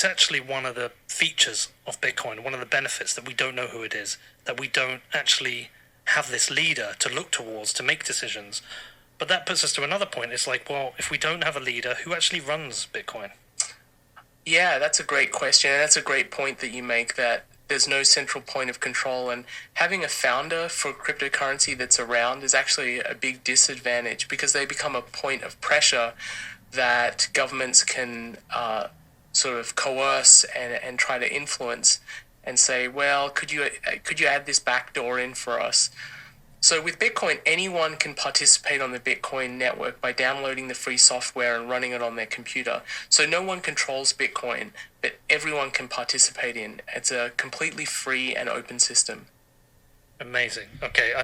it's actually one of the features of Bitcoin, one of the benefits that we don't know who it is, that we don't actually have this leader to look towards to make decisions. But that puts us to another point. It's like, well, if we don't have a leader, who actually runs Bitcoin? Yeah, that's a great question. And that's a great point that you make, that there's no central point of control. And having a founder for cryptocurrency that's around is actually a big disadvantage, because they become a point of pressure that governments can sort of coerce and try to influence and say, well, could you add this backdoor in for us? So with Bitcoin, anyone can participate on the Bitcoin network by downloading the free software and running it on their computer. So no one controls Bitcoin, but everyone can participate in. It's a completely free and open system. Amazing. Okay.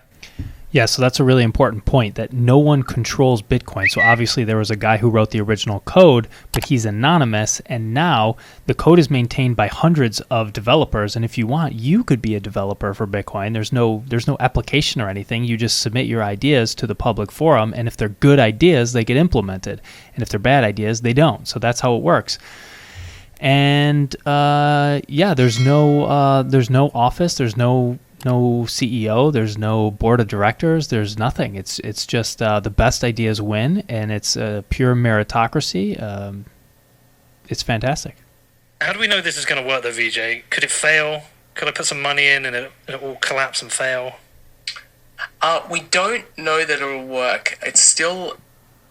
Yeah, so that's a really important point, that no one controls Bitcoin. So obviously there was a guy who wrote the original code, but he's anonymous, and now the code is maintained by hundreds of developers. And if you want, you could be a developer for Bitcoin. There's no application or anything. You just submit your ideas to the public forum, and if they're good ideas, they get implemented. And if they're bad ideas, they don't. So that's how it works. And there's no office, there's no CEO, there's no board of directors, there's nothing. It's just the best ideas win, and it's a pure meritocracy. It's fantastic. How do we know this is going to work though, Vijay? Could it fail? Could I put some money in and it will collapse and fail? We don't know that it will work. It's still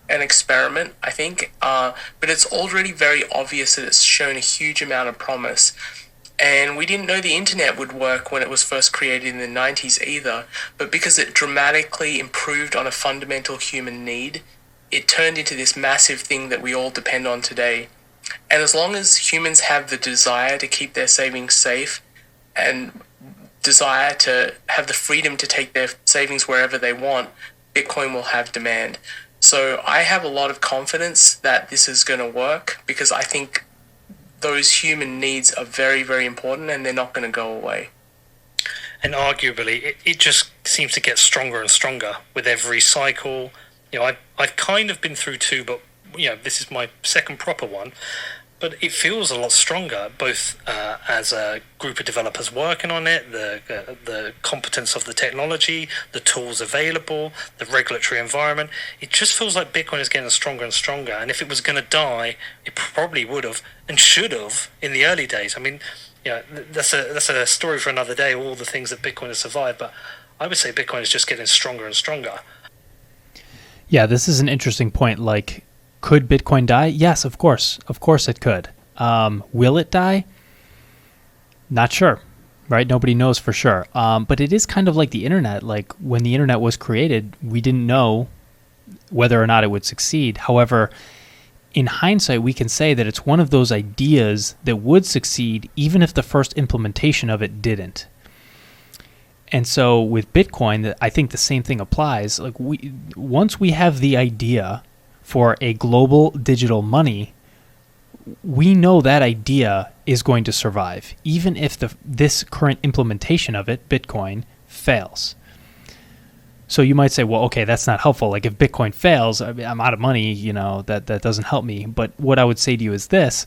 an experiment, I think, but it's already very obvious that it's shown a huge amount of promise. And we didn't know the internet would work when it was first created in the 90s either, but because it dramatically improved on a fundamental human need, it turned into this massive thing that we all depend on today. And as long as humans have the desire to keep their savings safe and desire to have the freedom to take their savings wherever they want, Bitcoin will have demand. So I have a lot of confidence that this is going to work, because I think those human needs are very, very important, and they're not going to go away. And arguably, it just seems to get stronger and stronger with every cycle. I've kind of been through two, but this is my second proper one. But it feels a lot stronger, both as a group of developers working on it, the competence of the technology, the tools available, the regulatory environment. It just feels like Bitcoin is getting stronger and stronger. And if it was going to die, it probably would have and should have in the early days. I mean, that's a story for another day, all the things that Bitcoin has survived. But I would say Bitcoin is just getting stronger and stronger. Yeah, this is an interesting point. Like, could Bitcoin die? Yes, of course. Of course it could. Will it die? Not sure, right? Nobody knows for sure. But it is kind of like the internet. Like, when the internet was created, we didn't know whether or not it would succeed. However, in hindsight, we can say that it's one of those ideas that would succeed even if the first implementation of it didn't. And so with Bitcoin, I think the same thing applies. Like, once we have the idea for a global digital money, we know that idea is going to survive, even if this current implementation of it, Bitcoin, fails. So you might say, well, okay, that's not helpful. Like, if Bitcoin fails, I'm out of money, that doesn't help me. But what I would say to you is this: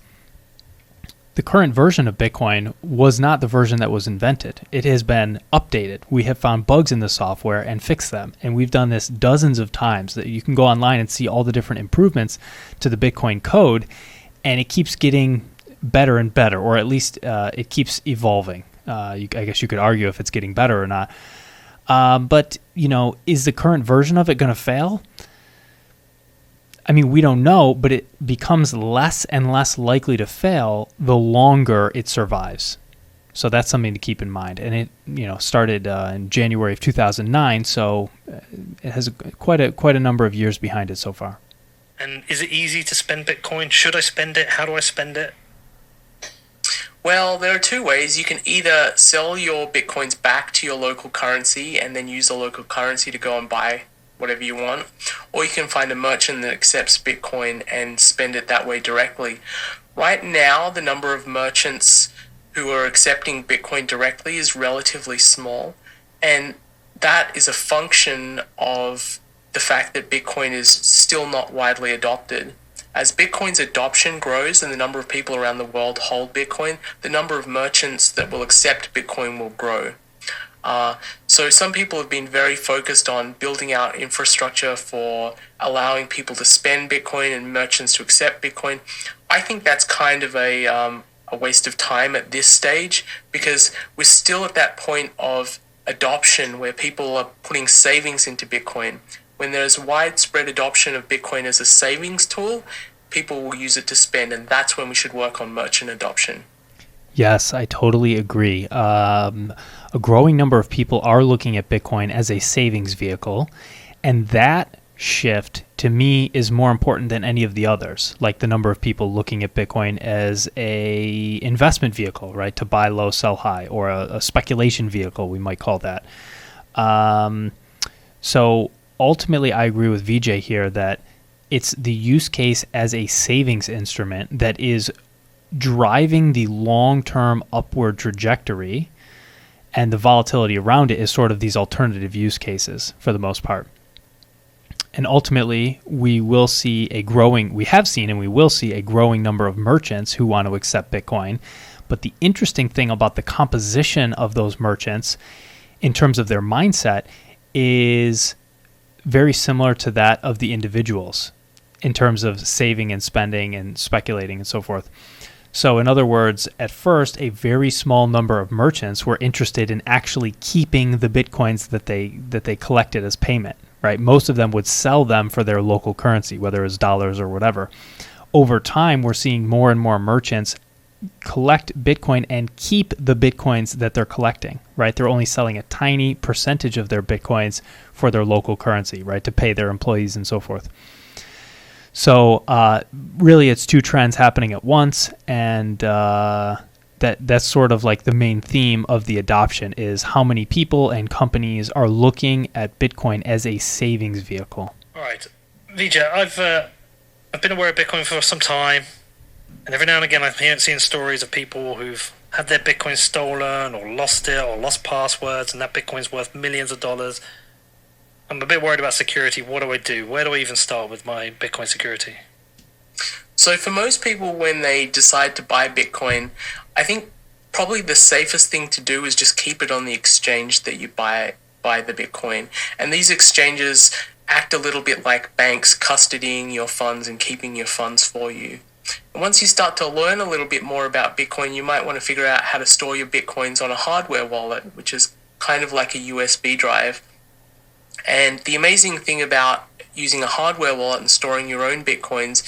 the current version of Bitcoin was not the version that was invented. It has been updated. We have found bugs in the software and fixed them. And we've done this dozens of times. That you can go online and see all the different improvements to the Bitcoin code, and it keeps getting better and better, or at least it keeps evolving. I guess you could argue if it's getting better or not. But is the current version of it going to fail? I mean, we don't know, but it becomes less and less likely to fail the longer it survives. So that's something to keep in mind. And it, started in January of 2009, so it has quite a number of years behind it so far. And is it easy to spend Bitcoin? Should I spend it? How do I spend it? Well, there are two ways. You can either sell your Bitcoins back to your local currency and then use the local currency to go and buy whatever you want, or you can find a merchant that accepts Bitcoin and spend it that way directly. Right now, the number of merchants who are accepting Bitcoin directly is relatively small, and that is a function of the fact that Bitcoin is still not widely adopted. as Bitcoin's adoption grows and the number of people around the world hold Bitcoin, the number of merchants that will accept Bitcoin will grow. So some people have been very focused on building out infrastructure for allowing people to spend Bitcoin and merchants to accept Bitcoin. I think that's kind of a waste of time at this stage, because we're still at that point of adoption where people are putting savings into Bitcoin. When there's widespread adoption of Bitcoin as a savings tool, people will use it to spend, and that's when we should work on merchant adoption. Yes, I totally agree. A growing number of people are looking at Bitcoin as a savings vehicle, and that shift to me is more important than any of the others, like the number of people looking at Bitcoin as a investment vehicle, right, to buy low, sell high, or a speculation vehicle, we might call that. So ultimately, I agree with Vijay here that it's the use case as a savings instrument that is driving the long-term upward trajectory, and the volatility around it is sort of these alternative use cases for the most part. And ultimately, we have seen and we will see a growing number of merchants who want to accept Bitcoin. But the interesting thing about the composition of those merchants in terms of their mindset is very similar to that of the individuals in terms of saving and spending and speculating and so forth. So in other words, at first, a very small number of merchants were interested in actually keeping the Bitcoins that they collected as payment, right? Most of them would sell them for their local currency, whether it's dollars or whatever. Over time, we're seeing more and more merchants collect Bitcoin and keep the Bitcoins that they're collecting, right? They're only selling a tiny percentage of their Bitcoins for their local currency, right, to pay their employees and so forth. So really, it's two trends happening at once, and that's sort of like the main theme of the adoption is how many people and companies are looking at Bitcoin as a savings vehicle. All right, Vijay, I've been aware of Bitcoin for some time, and every now and again I've seen stories of people who've had their Bitcoin stolen or lost it or lost passwords, and that Bitcoin's worth millions of dollars. I'm a bit worried about security. What do I do? Where do I even start with my Bitcoin security? So for most people, when they decide to buy Bitcoin, I think probably the safest thing to do is just keep it on the exchange that you buy the Bitcoin. And these exchanges act a little bit like banks custodying your funds and keeping your funds for you. And once you start to learn a little bit more about Bitcoin, you might want to figure out how to store your Bitcoins on a hardware wallet, which is kind of like a USB drive. And the amazing thing about using a hardware wallet and storing your own Bitcoins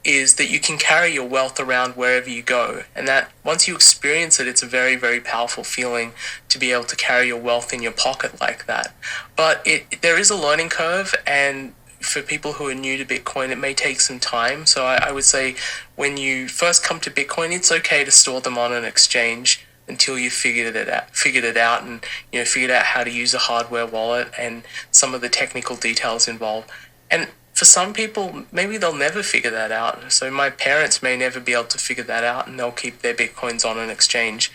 is that you can carry your wealth around wherever you go. And that once you experience it, it's a very, very powerful feeling to be able to carry your wealth in your pocket like that. But there is a learning curve, and for people who are new to Bitcoin, it may take some time. So I would say when you first come to Bitcoin, it's okay to store them on an exchange until you figured it out and figured out how to use a hardware wallet and some of the technical details involved. And for some people, maybe they'll never figure that out. So my parents may never be able to figure that out, and they'll keep their Bitcoins on an exchange.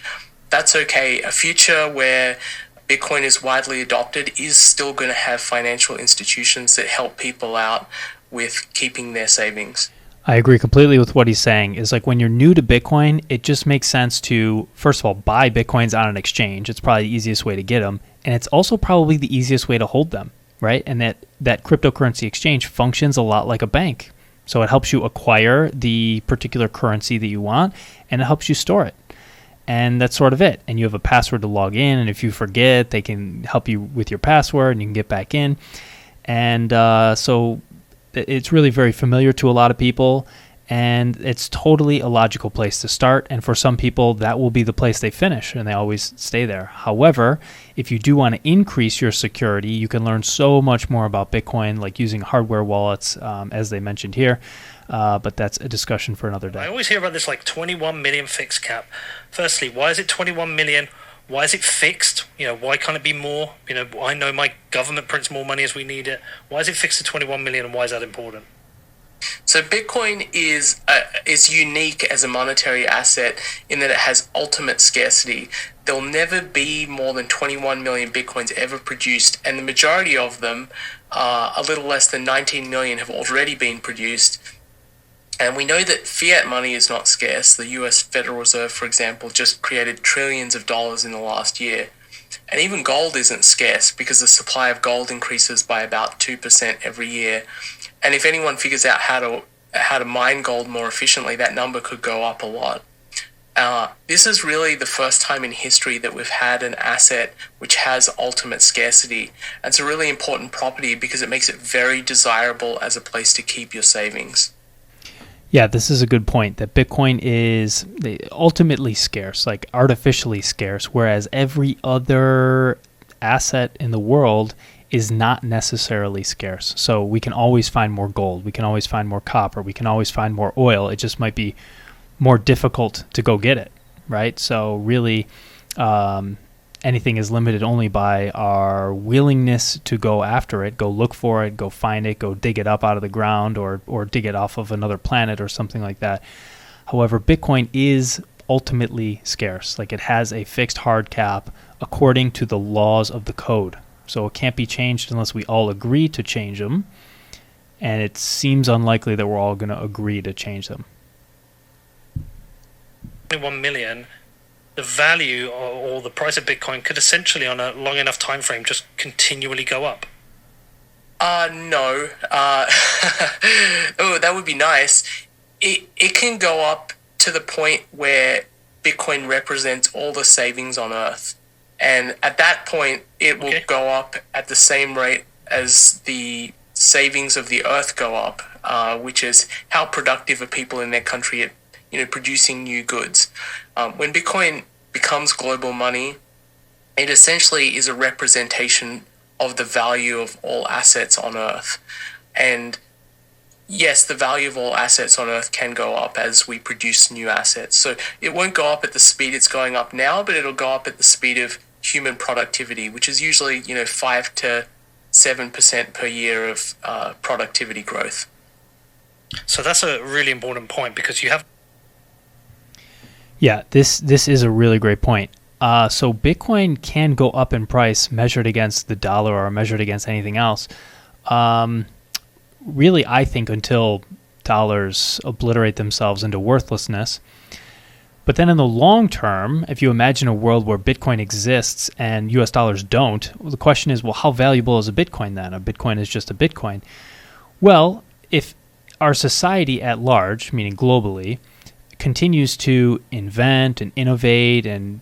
That's okay. A future where Bitcoin is widely adopted is still going to have financial institutions that help people out with keeping their savings. I agree completely with what he's saying. Is like when you're new to Bitcoin, it just makes sense to, first of all, buy Bitcoins on an exchange. It's probably the easiest way to get them. And it's also probably the easiest way to hold them, right? And that cryptocurrency exchange functions a lot like a bank. So it helps you acquire the particular currency that you want, and it helps you store it. And that's sort of it. And you have a password to log in. And if you forget, they can help you with your password and you can get back in. And so it's really very familiar to a lot of people, and it's totally a logical place to start. And for some people, that will be the place they finish, and they always stay there. However, if you do want to increase your security, you can learn so much more about Bitcoin, like using hardware wallets, as they mentioned here. But that's a discussion for another day. I always hear about this 21 million fixed cap. Firstly, why is it 21 million? Why is it fixed? Why can't it be more? I know my government prints more money as we need it. Why is it fixed to 21 million, and why is that important? So Bitcoin is unique as a monetary asset in that it has ultimate scarcity. There'll never be more than 21 million Bitcoins ever produced, and the majority of them, a little less than 19 million, have already been produced. And we know that fiat money is not scarce. The US Federal Reserve, for example, just created trillions of dollars in the last year. And even gold isn't scarce because the supply of gold increases by about 2% every year. And if anyone figures out how to mine gold more efficiently, that number could go up a lot. This is really the first time in history that we've had an asset which has ultimate scarcity. And it's a really important property because it makes it very desirable as a place to keep your savings. Yeah, this is a good point, that Bitcoin is ultimately scarce, like artificially scarce, whereas every other asset in the world is not necessarily scarce. So we can always find more gold, we can always find more copper, we can always find more oil. It just might be more difficult to go get it, right? So really, anything is limited only by our willingness to go after it, go look for it, go find it, go dig it up out of the ground, or dig it off of another planet or something like that. However, Bitcoin is ultimately scarce. Like, it has a fixed hard cap according to the laws of the code. So it can't be changed unless we all agree to change them. And it seems unlikely that we're all going to agree to change them. 1 million, the value or the price of Bitcoin could essentially, on a long enough time frame, just continually go up. No. Oh, that would be nice. It can go up to the point where Bitcoin represents all the savings on Earth. And at that point, it will go up at the same rate as the savings of the Earth go up, which is how productive are people in their country at producing new goods. When Bitcoin becomes global money, it essentially is a representation of the value of all assets on Earth. And yes, the value of all assets on Earth can go up as we produce new assets. So it won't go up at the speed it's going up now, but it'll go up at the speed of human productivity, which is usually 5 to 7% per year of productivity growth. So that's a really important point, because you have... Yeah, this is a really great point. So Bitcoin can go up in price measured against the dollar or measured against anything else. Really, I think until dollars obliterate themselves into worthlessness. But then in the long term, if you imagine a world where Bitcoin exists and US dollars don't, well, the question is, well, how valuable is a Bitcoin then? A Bitcoin is just a Bitcoin. Well, if our society at large, meaning globally, continues to invent and innovate and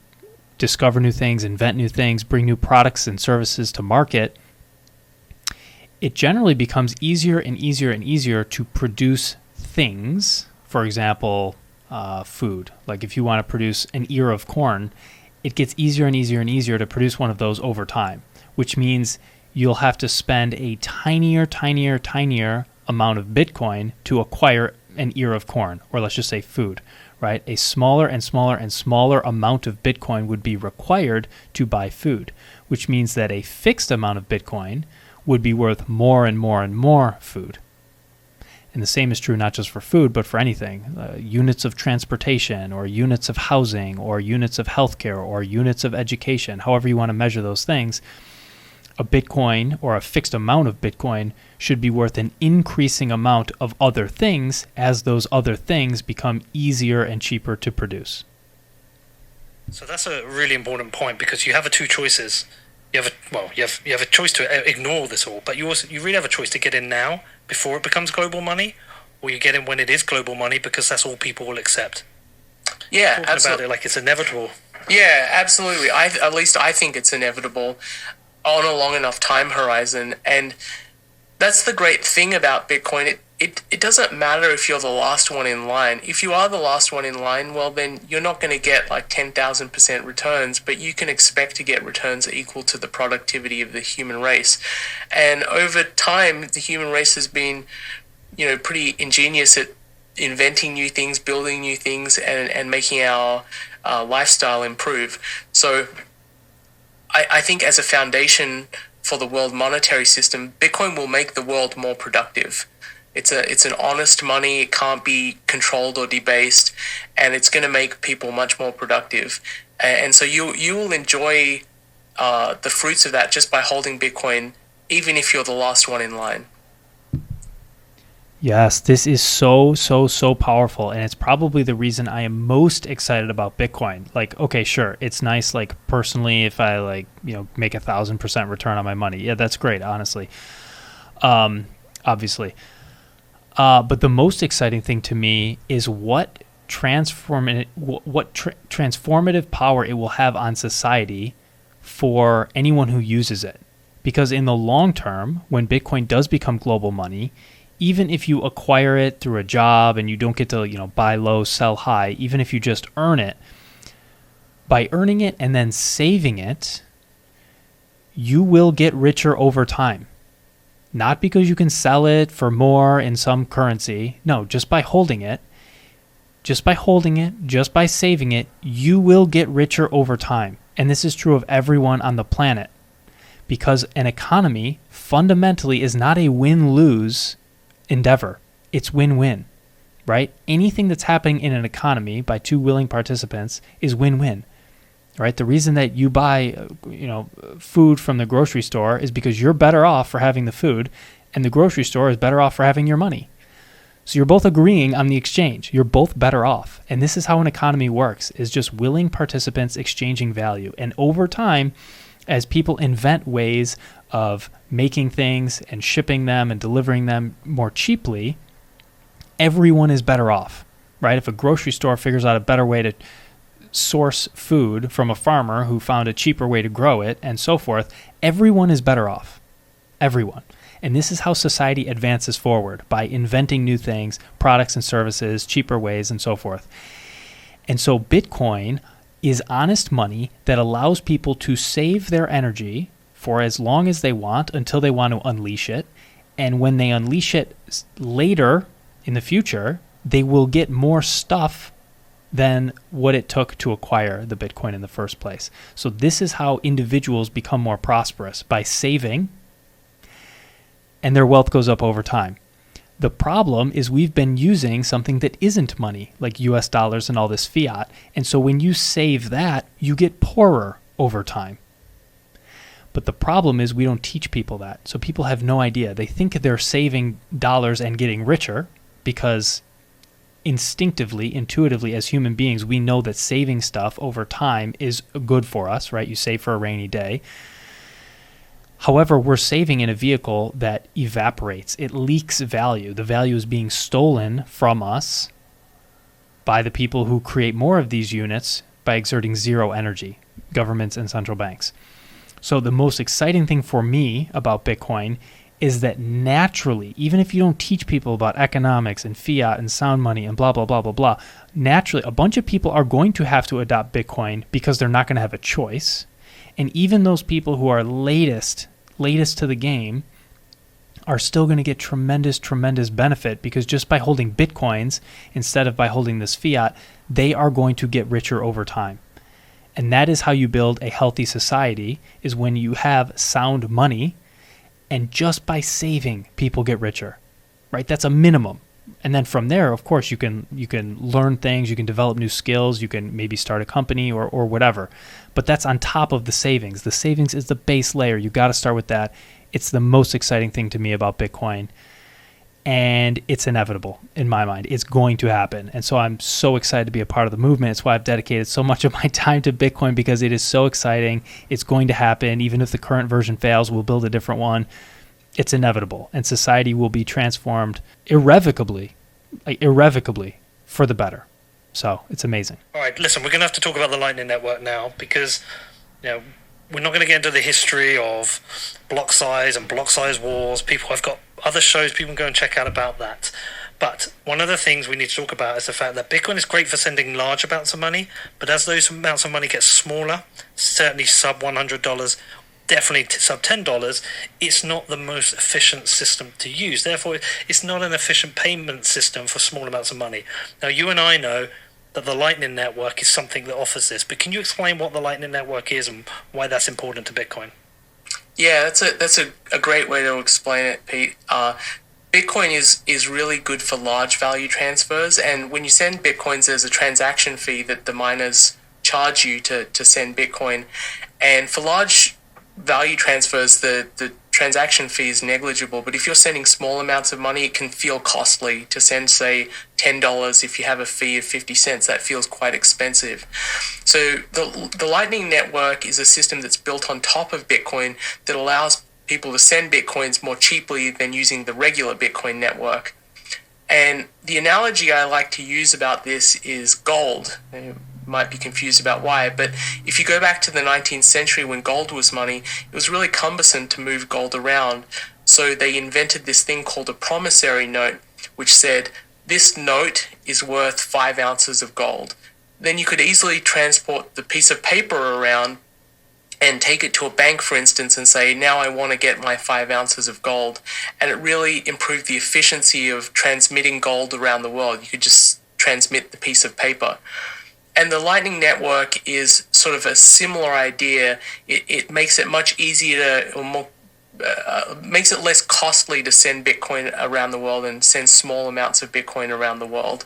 discover new things, invent new things, bring new products and services to market, it generally becomes easier and easier and easier to produce things. For example, food. Like if you want to produce an ear of corn, it gets easier and easier and easier to produce one of those over time, which means you'll have to spend a tinier amount of Bitcoin to acquire an ear of corn, or let's just say food, right? A smaller and smaller amount of Bitcoin would be required to buy food, which means that a fixed amount of Bitcoin would be worth more and more food. And the same is true not just for food, but for anything. Units of transportation, or units of housing, or units of healthcare, or units of education, however you want to measure those things, a Bitcoin or a fixed amount of Bitcoin should be worth an increasing amount of other things as those other things become easier and cheaper to produce. So that's a really important point, because you have two choices. You have a choice to ignore this all, but you really have a choice to get in now before it becomes global money, or you get in when it is global money because that's all people will accept. Yeah, talking absolutely. about it like it's inevitable. Yeah, absolutely. At least I think it's inevitable on a long enough time horizon, and that's the great thing about Bitcoin. It doesn't matter if you're the last one in line. If you are the last one in line, well, then you're not going to get like 10,000% returns, but you can expect to get returns equal to the productivity of the human race. And over time, the human race has been, pretty ingenious at inventing new things, building new things, and making our lifestyle improve. So I think as a foundation for the world monetary system, Bitcoin will make the world more productive. It's an honest money. It can't be controlled or debased, and it's going to make people much more productive. And so you will enjoy the fruits of that just by holding Bitcoin, even if you're the last one in line. Yes, this is so, so, so powerful. And it's probably the reason I am most excited about Bitcoin. Like, okay, sure, it's nice, like, personally, if I, like, make 1,000% return on my money. Yeah, that's great, honestly. Obviously. But the most exciting thing to me is what transformative power it will have on society for anyone who uses it. Because in the long term, when Bitcoin does become global money, even if you acquire it through a job and you don't get to, buy low, sell high, even if you just earn it, by earning it and then saving it, you will get richer over time. Not because you can sell it for more in some currency. No, just by holding it, just by saving it, you will get richer over time. And this is true of everyone on the planet. Because an economy fundamentally is not a win-lose endeavor. It's win-win, right? Anything that's happening in an economy by two willing participants is win-win, right? The reason that you buy, food from the grocery store is because you're better off for having the food, and the grocery store is better off for having your money. So you're both agreeing on the exchange. You're both better off. And this is how an economy works, is just willing participants exchanging value. And over time, as people invent ways of making things and shipping them and delivering them more cheaply, everyone is better off, right? If a grocery store figures out a better way to source food from a farmer who found a cheaper way to grow it and so forth, everyone is better off. Everyone. And this is how society advances forward, by inventing new things, products and services, cheaper ways, and so forth. And so Bitcoin is honest money that allows people to save their energy for as long as they want until they want to unleash it. And when they unleash it later in the future, they will get more stuff than what it took to acquire the Bitcoin in the first place. So this is how individuals become more prosperous, by saving, and their wealth goes up over time. The problem is we've been using something that isn't money, like US dollars and all this fiat. And so when you save that, you get poorer over time. But the problem is we don't teach people that. So people have no idea. They think they're saving dollars and getting richer because instinctively, intuitively, as human beings, we know that saving stuff over time is good for us, right? You save for a rainy day. However, we're saving in a vehicle that evaporates. It leaks value. The value is being stolen from us by the people who create more of these units by exerting zero energy, governments and central banks. So the most exciting thing for me about Bitcoin is that naturally, even if you don't teach people about economics and fiat and sound money and blah, blah, blah, blah, blah, naturally, a bunch of people are going to have to adopt Bitcoin because they're not going to have a choice. And even those people who are latest to the game are still going to get tremendous benefit, because just by holding Bitcoins instead of by holding this fiat, they are going to get richer over time. And that is how you build a healthy society, is when you have sound money, and just by saving, people get richer, right? That's a minimum. And then from there, of course, you can learn things, you can develop new skills, you can maybe start a company or whatever. But that's on top of the savings. The savings is the base layer. You got to start with that. It's the most exciting thing to me about Bitcoin. And it's inevitable in my mind. It's going to happen. And so I'm so excited to be a part of the movement. It's why I've dedicated so much of my time to Bitcoin, because it is so exciting. It's going to happen. Even if the current version fails, we'll build a different one. It's inevitable. And society will be transformed irrevocably for the better. So it's amazing. All right, listen, we're going to have to talk about the Lightning Network now, because we're not going to get into the history of block size and block size wars. I've got other shows people can go and check out about that. But one of the things we need to talk about is the fact that Bitcoin is great for sending large amounts of money, but as those amounts of money get smaller, certainly sub $100, definitely sub $10, it's not the most efficient system to use. Therefore, it's not an efficient payment system for small amounts of money. Now, you and I know that the Lightning Network is something that offers this, but can you explain what the Lightning Network is and why that's important to Bitcoin? Yeah, that's a great way to explain it, Pete. Bitcoin is really good for large value transfers, and when you send Bitcoins, there's a transaction fee that the miners charge you to send Bitcoin. And for large value transfers, the transaction fee is negligible, but if you're sending small amounts of money, it can feel costly to send, say, $10. If you have a fee of 50 cents, that feels quite expensive. So the Lightning Network is a system that's built on top of Bitcoin that allows people to send Bitcoins more cheaply than using the regular Bitcoin network. And the analogy I like to use about this is gold. You might be confused about why, but if you go back to the 19th century when gold was money, it was really cumbersome to move gold around. So they invented this thing called a promissory note, which said, this note is worth 5 ounces of gold. Then you could easily transport the piece of paper around and take it to a bank, for instance, and say, now I want to get my 5 ounces of gold. And it really improved the efficiency of transmitting gold around the world. You could just transmit the piece of paper. And the Lightning Network is sort of a similar idea. It makes it much easier or more makes it less costly to send Bitcoin around the world and send small amounts of Bitcoin around the world.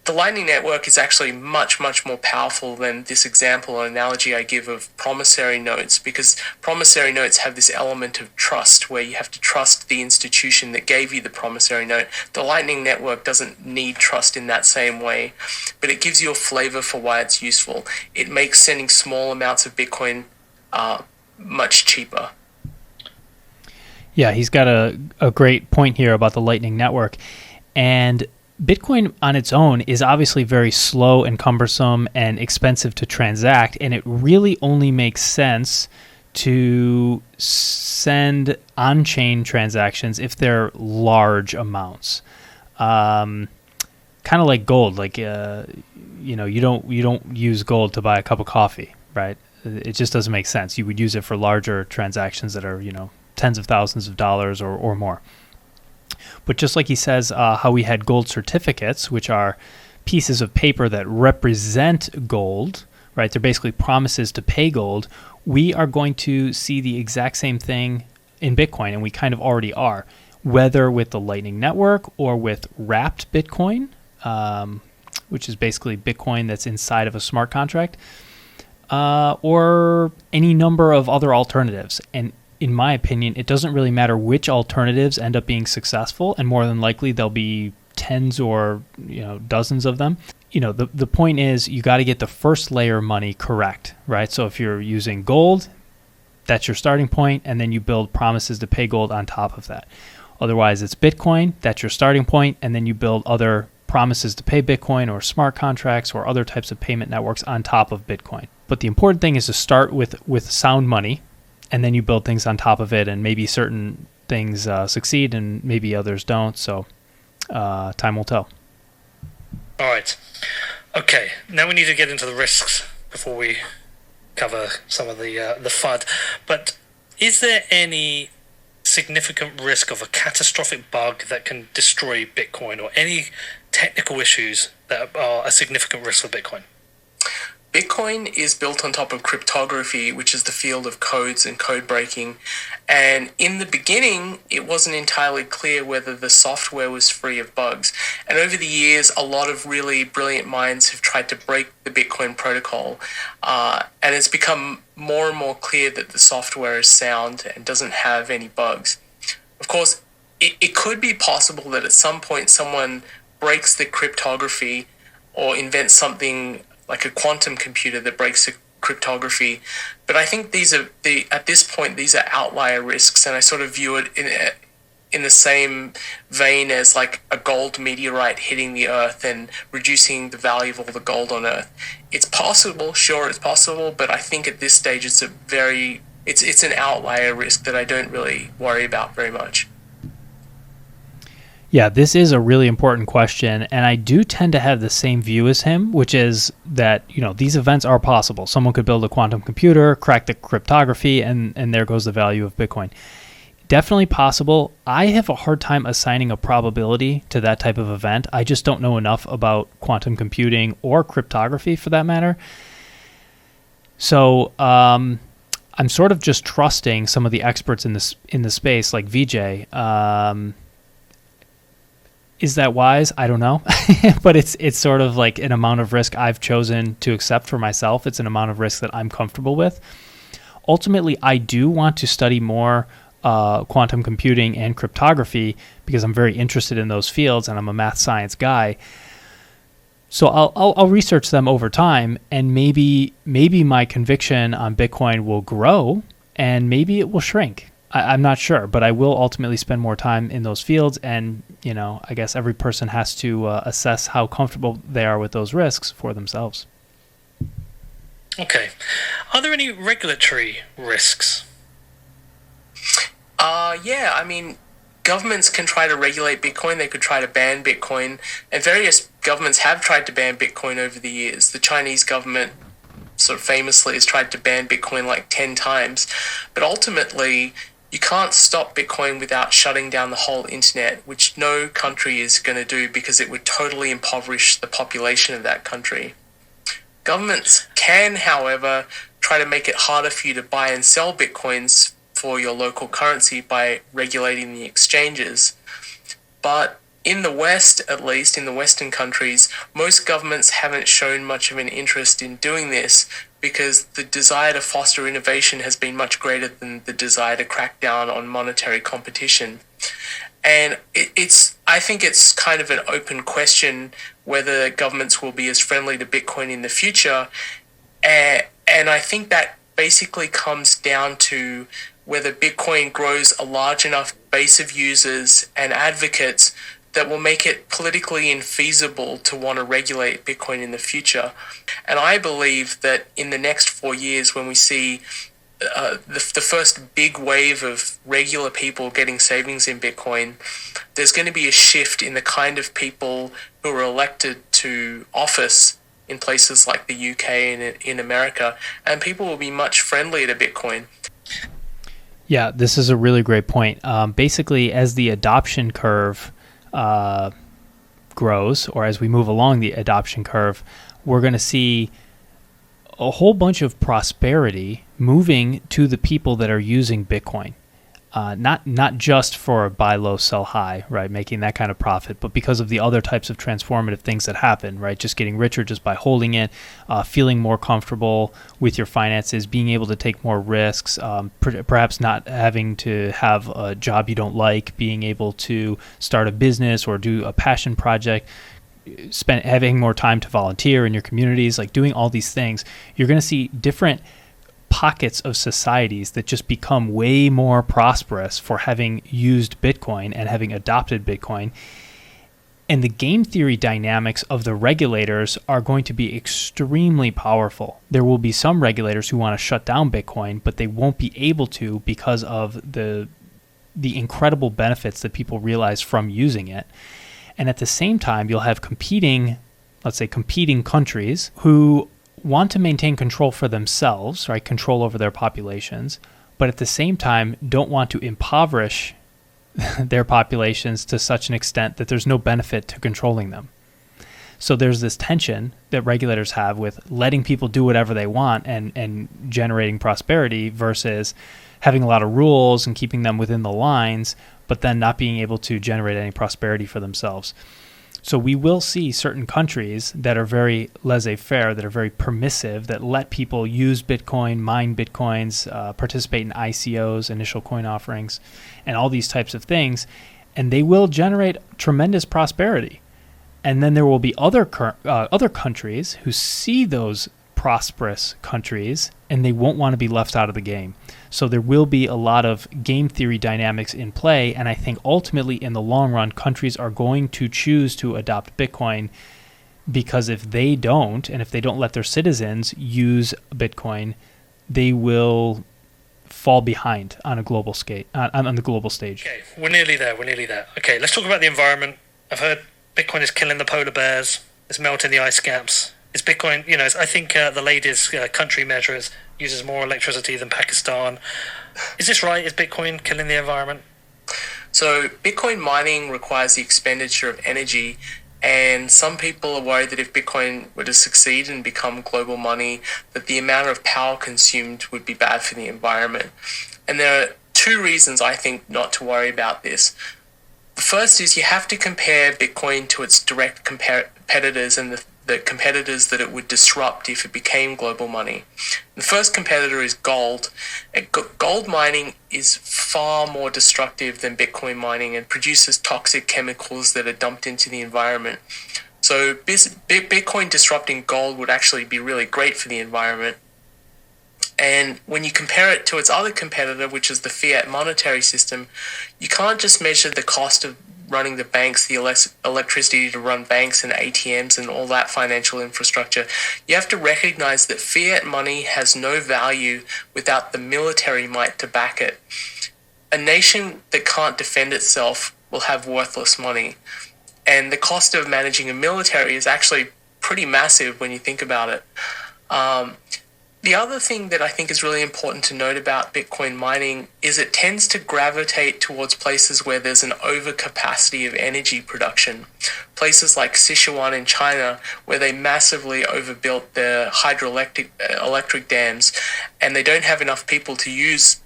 The Lightning Network is actually much, much more powerful than this example or analogy I give of promissory notes, because promissory notes have this element of trust where you have to trust the institution that gave you the promissory note. The Lightning Network doesn't need trust in that same way, but it gives you a flavor for why it's useful. It makes sending small amounts of Bitcoin much cheaper. Yeah, he's got a great point here about the Lightning Network. And Bitcoin on its own is obviously very slow and cumbersome and expensive to transact, and it really only makes sense to send on-chain transactions if they're large amounts. Kind of like gold, like you don't use gold to buy a cup of coffee, right? It just doesn't make sense. You would use it for larger transactions that are, tens of thousands of dollars or more. But just like he says, how we had gold certificates, which are pieces of paper that represent gold, right? They're basically promises to pay gold. We are going to see the exact same thing in Bitcoin, and we kind of already are, whether with the Lightning Network or with wrapped Bitcoin, which is basically Bitcoin that's inside of a smart contract, or any number of other alternatives. And in my opinion, it doesn't really matter which alternatives end up being successful, and more than likely there'll be tens or dozens of them. The point is you got to get the first layer money correct, right? So if you're using gold, that's your starting point, and then you build promises to pay gold on top of that. Otherwise, it's Bitcoin, that's your starting point, and then you build other promises to pay Bitcoin or smart contracts or other types of payment networks on top of Bitcoin. But the important thing is to start with sound money, and then you build things on top of it, and maybe certain things succeed and maybe others don't. So time will tell. All right. Okay, now we need to get into the risks before we cover some of the FUD. But is there any significant risk of a catastrophic bug that can destroy Bitcoin, or any technical issues that are a significant risk for Bitcoin? Bitcoin is built on top of cryptography, which is the field of codes and code breaking. And in the beginning, it wasn't entirely clear whether the software was free of bugs. And over the years, a lot of really brilliant minds have tried to break the Bitcoin protocol. And it's become more and more clear that the software is sound and doesn't have any bugs. Of course, it could be possible that at some point someone breaks the cryptography or invents something like a quantum computer that breaks the cryptography. But I think at this point, these are outlier risks, and I sort of view it in the same vein as like a gold meteorite hitting the Earth and reducing the value of all the gold on Earth. It's possible, sure, it's possible, but I think at this stage it's an outlier risk that I don't really worry about very much. Yeah, this is a really important question, and I do tend to have the same view as him, which is that, these events are possible. Someone could build a quantum computer, crack the cryptography, and there goes the value of Bitcoin. Definitely possible. I have a hard time assigning a probability to that type of event. I just don't know enough about quantum computing or cryptography for that matter. So I'm sort of just trusting some of the experts in the space, like Vijay. Is that wise? I don't know. But it's sort of like an amount of risk I've chosen to accept for myself. It's an amount of risk that I'm comfortable with. ultimately, I do want to study more quantum computing and cryptography because I'm very interested in those fields and I'm a math science guy. So I'll research them over time, and maybe my conviction on Bitcoin will grow, and maybe it will shrink. I'm not sure, but I will ultimately spend more time in those fields. And I guess every person has to assess how comfortable they are with those risks for themselves. Okay, are there any regulatory risks? Yeah, I mean, governments can try to regulate Bitcoin. They could try to ban Bitcoin, and various governments have tried to ban Bitcoin over the years. The Chinese government sort of famously has tried to ban Bitcoin like 10 times, but ultimately you can't stop Bitcoin without shutting down the whole internet, which no country is going to do because it would totally impoverish the population of that country. Governments can, however, try to make it harder for you to buy and sell Bitcoins for your local currency by regulating the exchanges. But in the West, at least in the Western countries, most governments haven't shown much of an interest in doing this because the desire to foster innovation has been much greater than the desire to crack down on monetary competition. And I think it's kind of an open question whether governments will be as friendly to Bitcoin in the future. And I think that basically comes down to whether Bitcoin grows a large enough base of users and advocates that will make it politically infeasible to want to regulate Bitcoin in the future. And I believe that in the next 4 years, when we see the first big wave of regular people getting savings in Bitcoin, there's going to be a shift in the kind of people who are elected to office in places like the UK and in America, and people will be much friendlier to Bitcoin. Yeah, this is a really great point. Basically, as the adoption curve grows, or as we move along the adoption curve, we're going to see a whole bunch of prosperity moving to the people that are using Bitcoin. Not just for buy low, sell high, right, making that kind of profit, but because of the other types of transformative things that happen, right, just getting richer just by holding it, feeling more comfortable with your finances, being able to take more risks, perhaps not having to have a job you don't like, being able to start a business or do a passion project, having more time to volunteer in your communities, like doing all these things. You're going to see different pockets of societies that just become way more prosperous for having used Bitcoin and having adopted Bitcoin. And the game theory dynamics of the regulators are going to be extremely powerful. There will be some regulators who want to shut down Bitcoin, but they won't be able to because of the incredible benefits that people realize from using it. And at the same time, you'll have competing countries who want to maintain control for themselves, right? Control over their populations, but at the same time don't want to impoverish their populations to such an extent that there's no benefit to controlling them. So there's this tension that regulators have with letting people do whatever they want and generating prosperity versus having a lot of rules and keeping them within the lines, but then not being able to generate any prosperity for themselves. So we will see certain countries that are very laissez-faire, that are very permissive, that let people use Bitcoin, mine Bitcoins, participate in ICOs, initial coin offerings, and all these types of things, and they will generate tremendous prosperity. And then there will be other countries who see those prosperous countries, and they won't want to be left out of the game. So there will be a lot of game theory dynamics in play, and I think ultimately in the long run, countries are going to choose to adopt Bitcoin because if they don't, and if they don't let their citizens use Bitcoin, they will fall behind on a global scale, on the global stage. Okay, we're nearly there. Okay, let's talk about the environment. I've heard Bitcoin is killing the polar bears. It's melting the ice caps. Is Bitcoin, I think the latest country measures uses more electricity than Pakistan. Is this right? Is Bitcoin killing the environment? So Bitcoin mining requires the expenditure of energy, and some people are worried that if Bitcoin were to succeed and become global money, that the amount of power consumed would be bad for the environment. And there are two reasons I think not to worry about this. The first is you have to compare Bitcoin to its direct competitors, and the competitors that it would disrupt if it became global money. The first competitor is gold. Gold mining is far more destructive than Bitcoin mining and produces toxic chemicals that are dumped into the environment. So Bitcoin disrupting gold would actually be really great for the environment. And when you compare it to its other competitor, which is the fiat monetary system, you can't just measure the cost of running the banks, the electricity to run banks and ATMs and all that financial infrastructure. You have to recognize that fiat money has no value without the military might to back it. A nation that can't defend itself will have worthless money. And the cost of managing a military is actually pretty massive when you think about it. The other thing that I think is really important to note about Bitcoin mining is it tends to gravitate towards places where there's an overcapacity of energy production. Places like Sichuan in China, where they massively overbuilt their electric dams, and they don't have enough people to use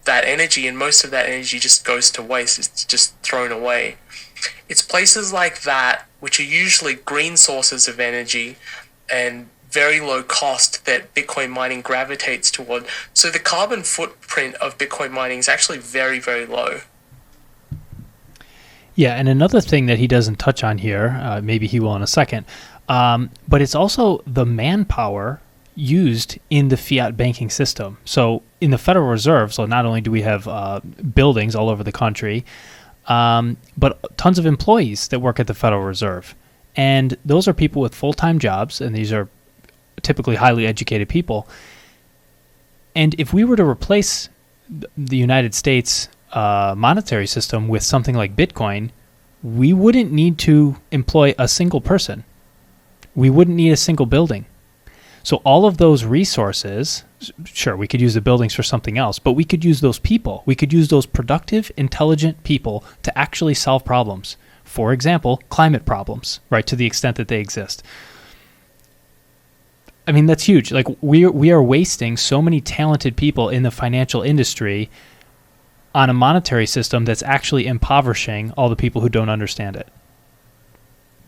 that energy, and most of that energy just goes to waste. It's just thrown away. It's places like that, which are usually green sources of energy and very low cost, that Bitcoin mining gravitates toward. So the carbon footprint of Bitcoin mining is actually very, very low. Yeah, and another thing that he doesn't touch on here, maybe he will in a second, but it's also the manpower used in the fiat banking system. So in the Federal Reserve, so not only do we have buildings all over the country, but tons of employees that work at the Federal Reserve. And those are people with full-time jobs, and these are typically highly educated people. And if we were to replace the United States monetary system with something like Bitcoin, we wouldn't need to employ a single person. We wouldn't need a single building. So all of those resources, sure, we could use the buildings for something else, but we could use those people. We could use those productive, intelligent people to actually solve problems. For example, climate problems, right, to the extent that they exist. I mean, that's huge. Like, we are wasting so many talented people in the financial industry on a monetary system that's actually impoverishing all the people who don't understand it.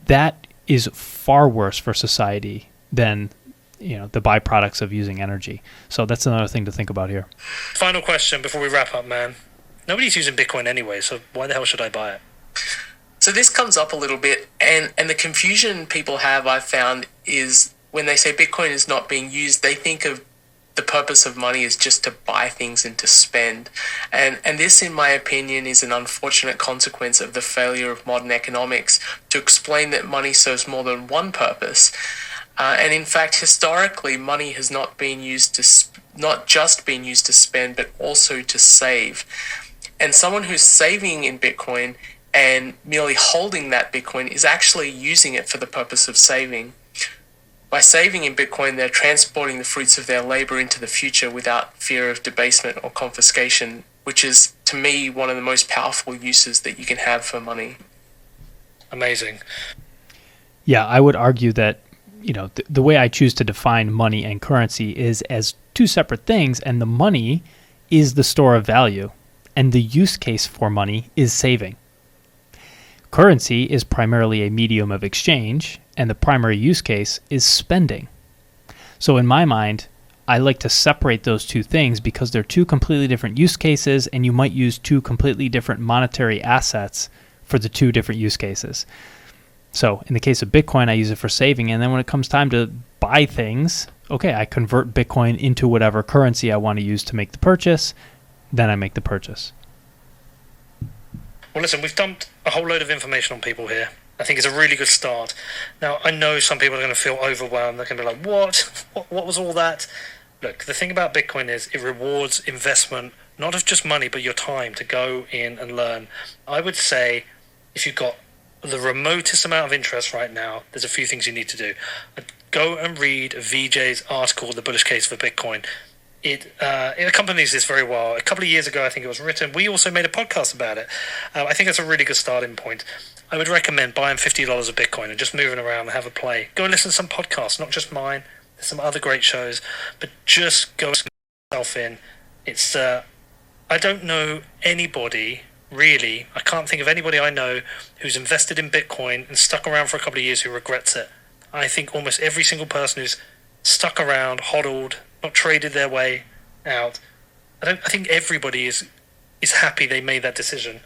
That is far worse for society than, the byproducts of using energy. So that's another thing to think about here. Final question before we wrap up, man. Nobody's using Bitcoin anyway, so why the hell should I buy it? So this comes up a little bit, and the confusion people have, I've found, is when they say Bitcoin is not being used, they think of the purpose of money is just to buy things and to spend. And this, in my opinion, is an unfortunate consequence of the failure of modern economics to explain that money serves more than one purpose. And in fact, historically, money has not just been used to spend, but also to save. And someone who's saving in Bitcoin and merely holding that Bitcoin is actually using it for the purpose of saving. By saving in Bitcoin, they're transporting the fruits of their labor into the future without fear of debasement or confiscation, which is, to me, one of the most powerful uses that you can have for money. Amazing. Yeah, I would argue that, the way I choose to define money and currency is as two separate things, and the money is the store of value, and the use case for money is saving. Currency is primarily a medium of exchange, and the primary use case is spending. So in my mind, I like to separate those two things because they're two completely different use cases, and you might use two completely different monetary assets for the two different use cases. So in the case of Bitcoin, I use it for saving, and then when it comes time to buy things, okay, I convert Bitcoin into whatever currency I want to use to make the purchase, then I make the purchase. Well, listen, we've dumped a whole load of information on people here. I think it's a really good start. Now, I know some people are going to feel overwhelmed. They're going to be like, what was all that? Look, the thing about Bitcoin is it rewards investment, not of just money, but your time to go in and learn. I would say if you've got the remotest amount of interest right now, there's a few things you need to do. Go and read Vijay's article, The Bullish Case for Bitcoin. It accompanies this very well. A couple of years ago, I think it was written. We also made a podcast about it. I think that's a really good starting point. I would recommend buying $50 of Bitcoin and just moving around and have a play. Go and listen to some podcasts, not just mine. There's some other great shows, but just go yourself in. It's I don't know anybody really. I can't think of anybody I know who's invested in Bitcoin and stuck around for a couple of years who regrets it. I think almost every single person who's stuck around, hodled, not traded their way out, I think everybody is happy they made that decision.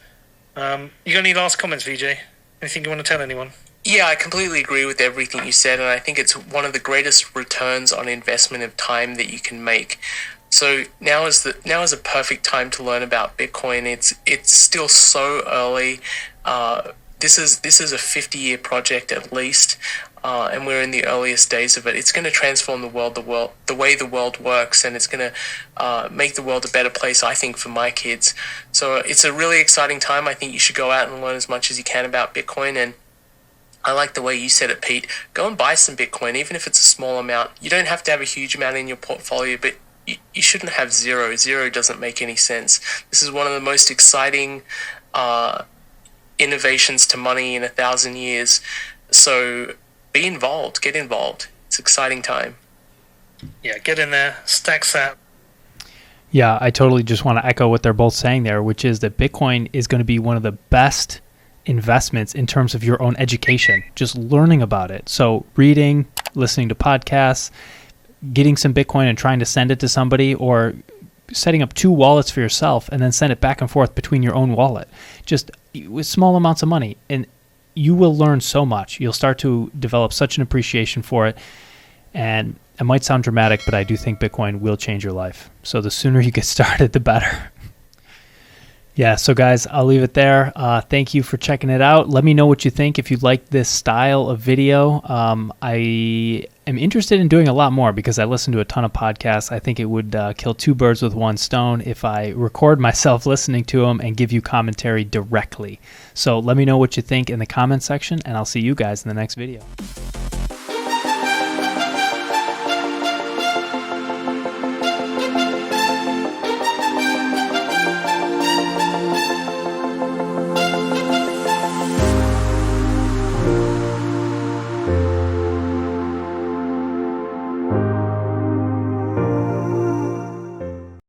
You got any last comments, Vijay? Anything you want to tell anyone? Yeah, I completely agree with everything you said, and I think it's one of the greatest returns on investment of time that you can make. So now is a perfect time to learn about Bitcoin. It's still so early. This is a 50-year project at least, and we're in the earliest days of it. It's going to transform the way the world works, and it's going to make the world a better place, I think, for my kids. So it's a really exciting time. I think you should go out and learn as much as you can about Bitcoin. And I like the way you said it, Pete. Go and buy some Bitcoin, even if it's a small amount. You don't have to have a huge amount in your portfolio, but you shouldn't have zero. Zero doesn't make any sense. This is one of the most exciting innovations to money in 1,000 years. So be involved. Get involved. It's an exciting time. Yeah, get in there. Stack that. Yeah, I totally just want to echo what they're both saying there, which is that Bitcoin is going to be one of the best investments in terms of your own education, just learning about it. So reading, listening to podcasts, getting some Bitcoin and trying to send it to somebody, or setting up 2 wallets for yourself and then send it back and forth between your own wallet, just with small amounts of money. And you will learn so much. You'll start to develop such an appreciation for it. And it might sound dramatic, but I do think Bitcoin will change your life. So the sooner you get started, the better. Yeah, so guys, I'll leave it there. Thank you for checking it out. Let me know what you think if you like this style of video. I am interested in doing a lot more because I listen to a ton of podcasts. I think it would kill 2 birds with 1 stone if I record myself listening to them and give you commentary directly. So let me know what you think in the comment section, and I'll see you guys in the next video.